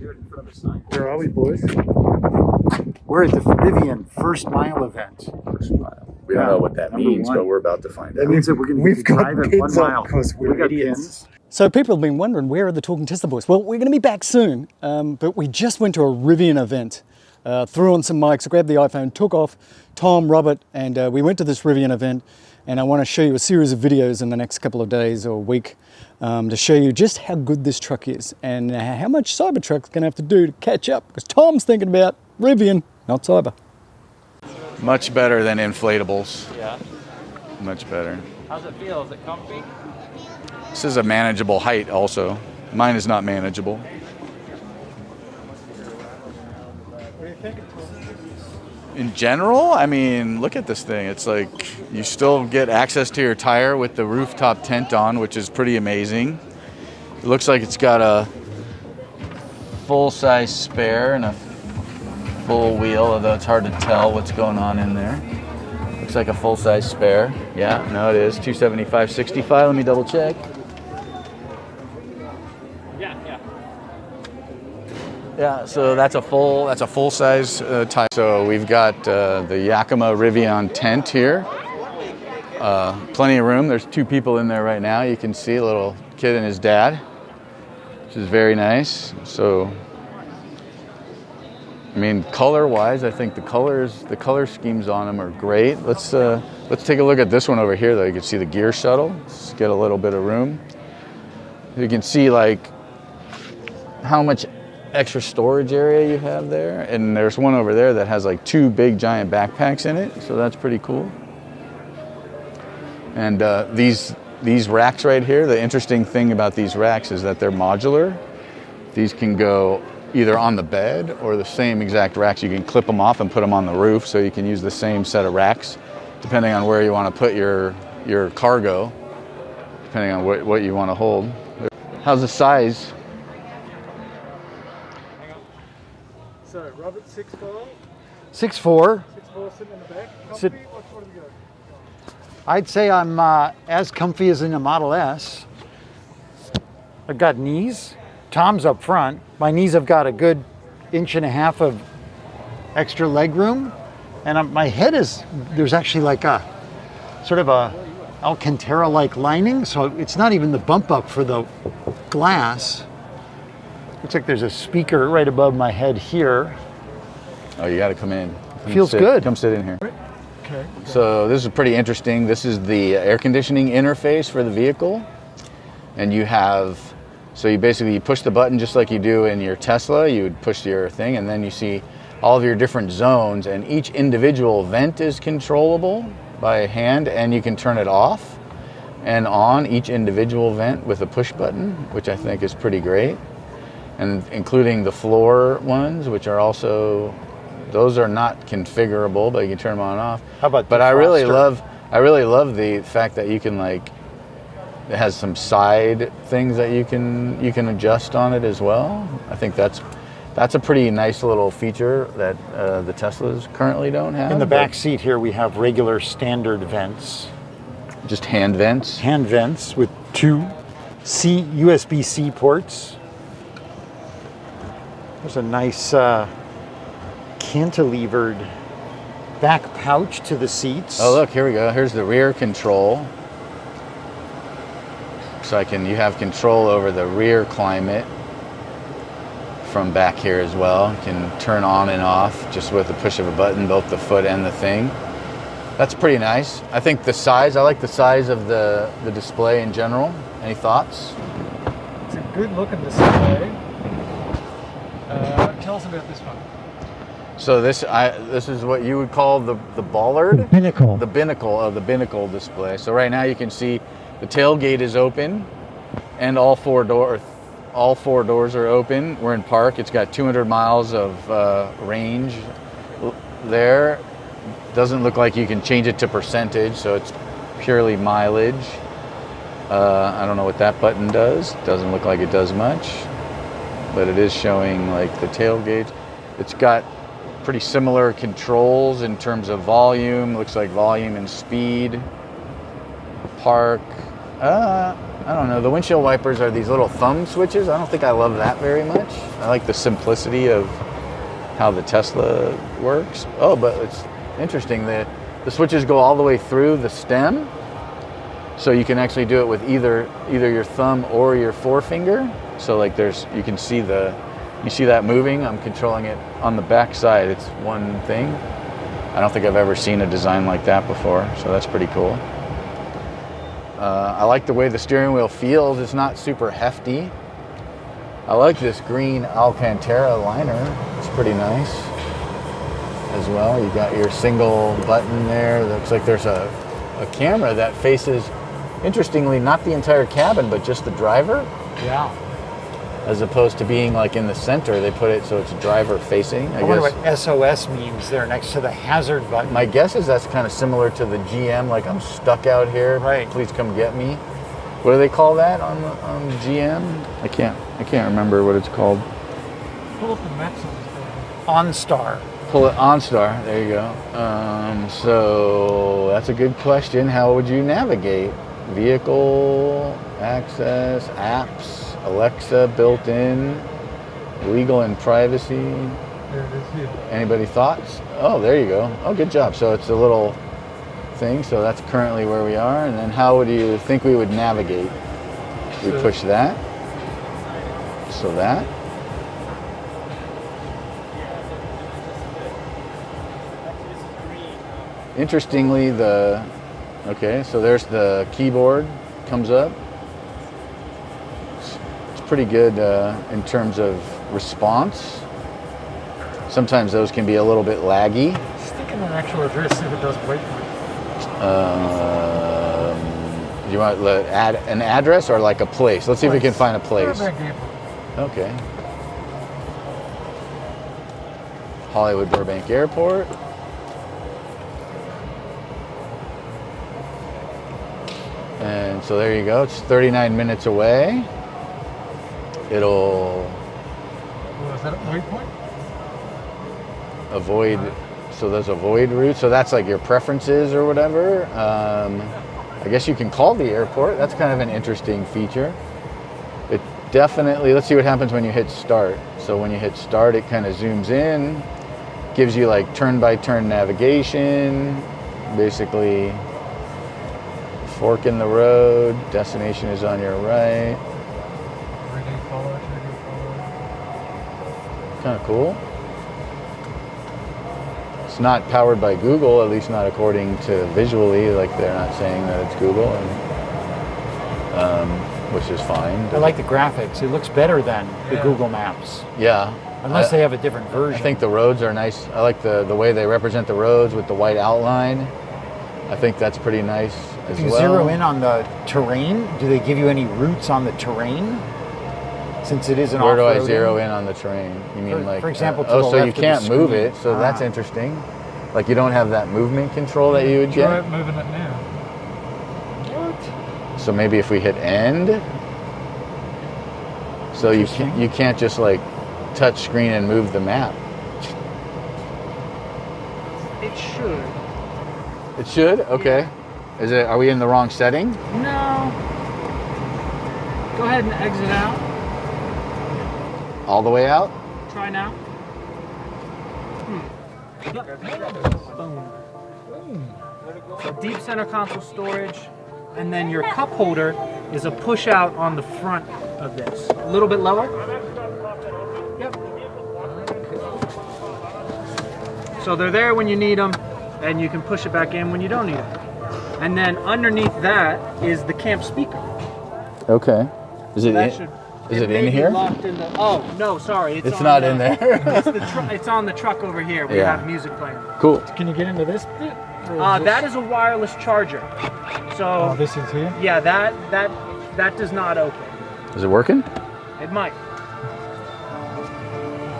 do it in front of the sign. Where are we, boys? We're at the Rivian First Mile event. First mile. We don't know what that means, but we're about to find out. That means that we're going to drive at 1 mile. Because we're idiots. Pins. So people have been wondering, where are the Talking Tesla boys? Well, we're going to be back soon, but we just went to a Rivian event, threw on some mics, grabbed the iPhone, took off, Tom, Robert, and we went to this Rivian event, and I want to show you a series of videos in the next couple of days or week to show you just how good this truck is and how much Cybertruck's going to have to do to catch up, because Tom's thinking about Rivian, not Cyber. Much better than inflatables. Yeah. Much better. How's it feel? Is it comfy? This is a manageable height also. Mine is not manageable. What do you think? In general, I mean, look at this thing. It's like you still get access to your tire with the rooftop tent on, which is pretty amazing. It looks like it's got a full-size spare and a full wheel, although it's hard to tell what's going on in there. Looks like a full-size spare. Yeah, no, it is 275/65. Let me double check. Yeah, so that's a full-size tire. So we've got the Yakima Rivian tent here. Plenty of room. There's 2 people in there right now. You can see a little kid and his dad, which is very nice. So, I mean, color-wise, I think the color schemes on them are great. Let's take a look at this one over here, though. You can see the gear shuttle. Let's get a little bit of room. You can see like how much extra storage area you have there, and there's one over there that has like 2 big giant backpacks in it, so that's pretty cool. And these racks right here, the interesting thing about these racks is that they're modular. These can go either on the bed or the same exact racks. You can clip them off and put them on the roof, so you can use the same set of racks depending on where you want to put your cargo, depending on what you want to hold. How's the size? So, Robert, 6'4". 6'4". 6'4", sitting in the back. Sit- Comfy? What do you got? I'd say I'm as comfy as in a Model S. I've got knees. Tom's up front. My knees have got a good 1.5 inches of extra leg room. And my head there's actually like a sort of a Alcantara-like lining. So it's not even the bump up for the glass. Looks like there's a speaker right above my head here. Oh, you got to come in. Feels good. Come sit in here. Okay. So this is pretty interesting. This is the air conditioning interface for the vehicle. And you basically push the button just like you do in your Tesla. You would push your thing, and then you see all of your different zones, and each individual vent is controllable by hand, and you can turn it off and on each individual vent with a push button, which I think is pretty great. And including the floor ones, which are also, those are not configurable, but you can turn them on and off. How about But I really love the fact that you can it has some side things that you can adjust on it as well. I think that's a pretty nice little feature that the Teslas currently don't have. In the back seat here, we have regular standard vents. Just hand vents. Hand vents with 2 USB-C ports. There's a nice cantilevered back pouch to the seats. Oh, look, here we go. Here's the rear control. So you have control over the rear climate from back here as well. You can turn on and off just with the push of a button, both the foot and the thing. That's pretty nice. I think I like the size of the display in general. Any thoughts? It's a good looking display. Tell us about this one. So this is what you would call the bollard? The binnacle. The binnacle display. So right now you can see the tailgate is open and all four doors are open. We're in park. It's got 200 miles of range there. Doesn't look like you can change it to percentage, so it's purely mileage. I don't know what that button does. Doesn't look like it does much, but it is showing like the tailgate. It's got pretty similar controls in terms of volume. Looks like volume and speed. Park. I don't know. The windshield wipers are these little thumb switches. I don't think I love that very much. I like the simplicity of how the Tesla works. Oh, but it's interesting. The switches go all the way through the stem. So you can actually do it with either your thumb or your forefinger. So like you can see you see that moving. I'm controlling it on the back side. It's one thing. I don't think I've ever seen a design like that before. So that's pretty cool. I like the way the steering wheel feels. It's not super hefty. I like this green Alcantara liner. It's pretty nice as well. You got your single button there. Looks like there's a camera that faces, interestingly, not the entire cabin, but just the driver. Yeah. As opposed to being like in the center, they put it so it's driver facing. I wonder what SOS means there next to the hazard button. My guess is that's kind of similar to the GM, like I'm stuck out here. Right. Please come get me. What do they call that on GM? I can't remember what it's called. Pull up the Maxim. OnStar. Pull it OnStar. There you go. So that's a good question. How would you navigate? Vehicle, access, apps, Alexa built in, legal and privacy. There it is here. Anybody thoughts? Oh, there you go. Oh, good job. So it's a little thing. So that's currently where we are. And then how would you think we would navigate? We push that. So that. Interestingly, okay, so there's the keyboard comes up. It's pretty good in terms of response. Sometimes those can be a little bit laggy. Stick in an actual address, see if it does waypoint. Do you want to add an address or like a place? Let's see if we can find a place. Okay. Hollywood Burbank Airport. And so there you go. It's 39 minutes away. It'll Is that a waypoint? avoid. So there's a void route. So that's like your preferences or whatever. I guess you can call the airport. That's kind of an interesting feature. It definitely. Let's see what happens when you hit start. So when you hit start, it kind of zooms in, gives you like turn-by-turn navigation, basically. Fork in the road, destination is on your right. Kind of cool. It's not powered by Google, at least not according to visually, like they're not saying that it's Google, which is fine. I like the graphics. It looks better than the Google Maps. Yeah. Unless they have a different version. I think the roads are nice. I like the way they represent the roads with the white outline. I think that's pretty nice as If you well. zero in on the terrain, do they give you any routes on the terrain? Since it is an Where do off-roading? I zero in on the terrain? You mean For example, to oh, the so you left of the can't move screen. it. So that's interesting. Like you don't have that movement control that you would get. Try moving it now. What? So maybe if we hit end, so you can't just like touch screen and move the map. It should. It should. Okay. Yeah. Is it? Are we in the wrong setting? No. Go ahead and exit out. All the way out? Try now. Yep. Boom. So deep center console storage, and then your cup holder is a push out on the front of this. A little bit lower. Yep. So they're there when you need them, and you can push it back in when you don't need them. And then underneath that is the camp speaker. Okay. Is it That in, should. is it may in be here? Locked in the, oh no, sorry. It's on not the- in there. It's on the truck over here. We Yeah. have music playing. Cool. Can you get into this bit? That is a wireless charger. So this is here. yeah, that does not open. Is it working? It might.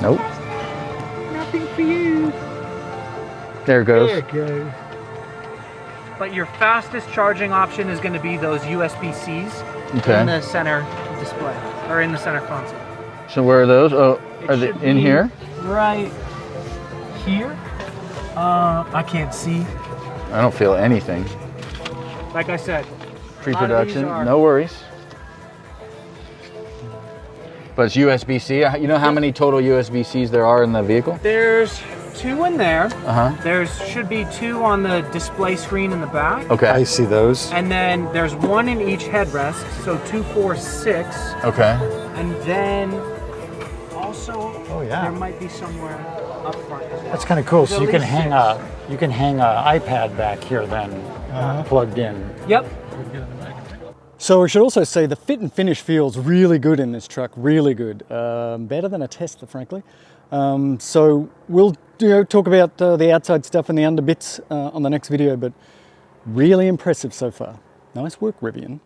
Nope. Nothing for you. There it goes. There it goes. But your fastest charging option is going to be those USB-Cs Okay. in the center display or in the center console. So where are those? Oh, It are they should in be here? Right here. I can't see. I don't feel anything. Like I said, Pre-production. are- No worries. But it's USB-C. You know how many total USB-Cs there are in the vehicle? There's 2 in there. Uh-huh. There's should be 2 on the display screen in the back. Okay. I see those. And then there's 1 in each headrest, so 2, 4, 6. Okay. And then also, yeah. there might be somewhere up front as well. That's kind of cool. There's So you at can least hang 6. you can hang a iPad back here then, plugged in. Yep. So I should also say the fit and finish feels really good in this truck, really good. Better than a Tesla, frankly. So we'll talk about the outside stuff and the under bits on the next video, but really impressive so far. Nice work, Rivian.